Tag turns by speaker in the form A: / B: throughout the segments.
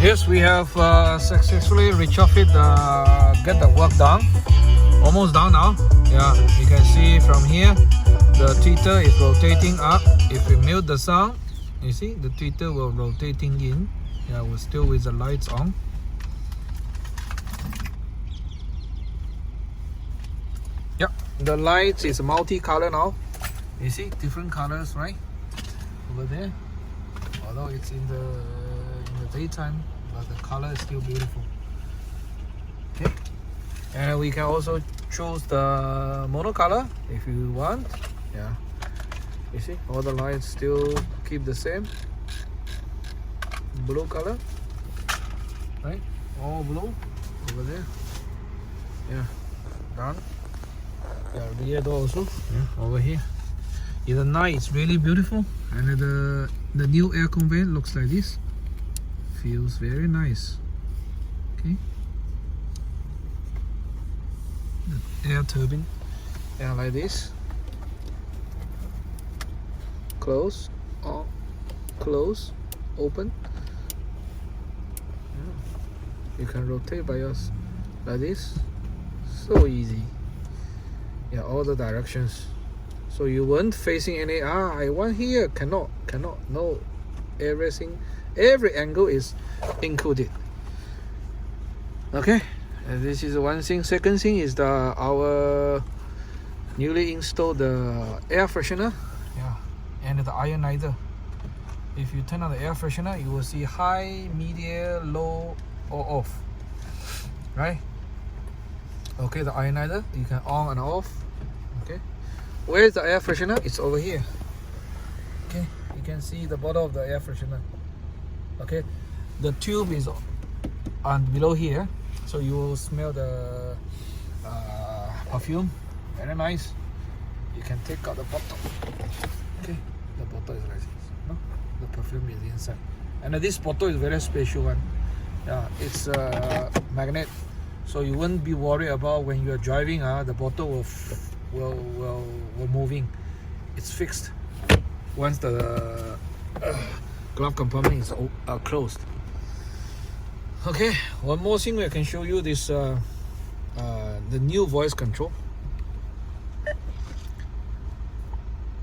A: Yes, we have successfully retrofit get the work done. Almost done now. Yeah, you can see from here the tweeter is rotating up. If we mute the sound, you see the tweeter will rotating in. Yeah, we're still with the lights on. Yeah, the lights is multi-color now. You see different colors, right? Over there. Although it's in the daytime, but the color is still beautiful. Okay, and we can also choose the monocolor if you want. Yeah, you see all the lights still keep the same blue color, right? All blue over there. Yeah, done. Yeah, rear door also. Yeah, over here. In the night, it's really beautiful, and the new air conveyance looks like this. Feels very nice. Okay. The air turbine, yeah, like this. Close, or close, open. Yeah. You can rotate by yours like this. So easy. Yeah, all the directions. So you weren't facing any. I want here. Cannot. No, everything. Every angle is included. Okay, and this is one thing. Second thing is our newly installed air freshener. Yeah, and the ionizer. If you turn on the air freshener, you will see high, medium, low, or off. Right? Okay, the ionizer you can on and off. Okay, where is the air freshener? It's over here. Okay, you can see the bottom of the air freshener. Okay, the tube is on below here, so you will smell the perfume. Very nice. You can take out the bottle. Okay, the bottle is like this. No? The perfume is inside, and this bottle is very special one. Yeah, it's a magnet, so you won't be worried about when you are driving. The bottle will moving. It's fixed once the glove compartment is closed. Okay, one more thing I can show you this the new voice control.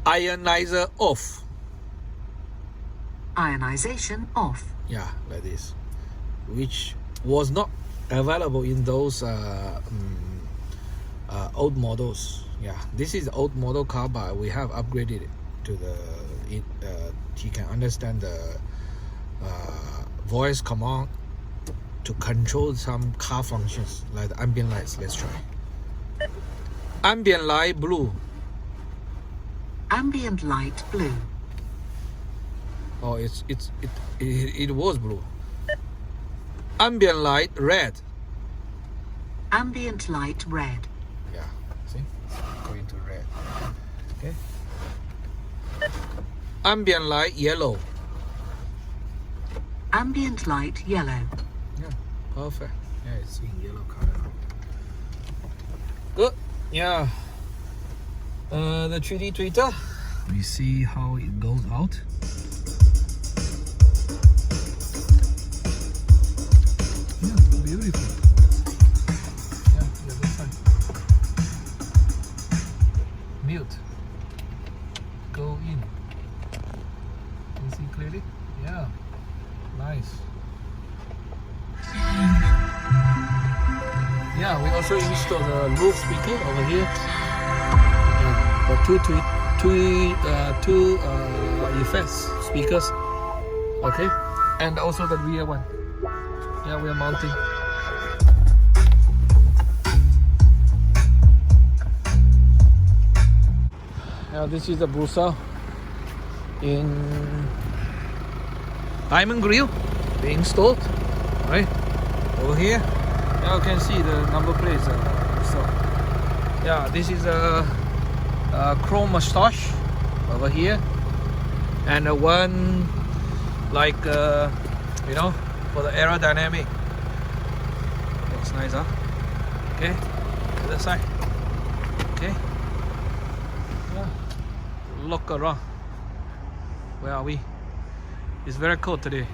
A: Ioniser off.
B: Ionization off.
A: Yeah, like this, which was not available in those old models. Yeah, this is the old model car, but we have upgraded it to the you can understand the voice command to control some car functions like the ambient lights. Let's try. Ambient light blue.
B: Ambient light blue.
A: Oh, it was blue. Ambient light red.
B: Ambient light red.
A: Yeah, see, going to red. Okay. Ambient light yellow.
B: Ambient light yellow.
A: Yeah, perfect. Yeah, it's in yellow color. Good. Yeah. The 3D tweeter. We see how it goes out. Yeah, beautiful. Yeah, the other side. Mute. Go in. You see clearly? Yeah. Nice. Yeah, we also installed the roof speaker over here. Yeah, for two effects speakers. Okay, and also the rear one. Yeah, we are mounting. Now this is the Bursa in diamond grille being installed, right over here. Now you can see the number plates. So yeah, this is a chrome mustache over here, and one like you know, for the aerodynamic. Looks nice, huh? Okay, other side. Okay, yeah. Look around. Where are we? It's very cold today.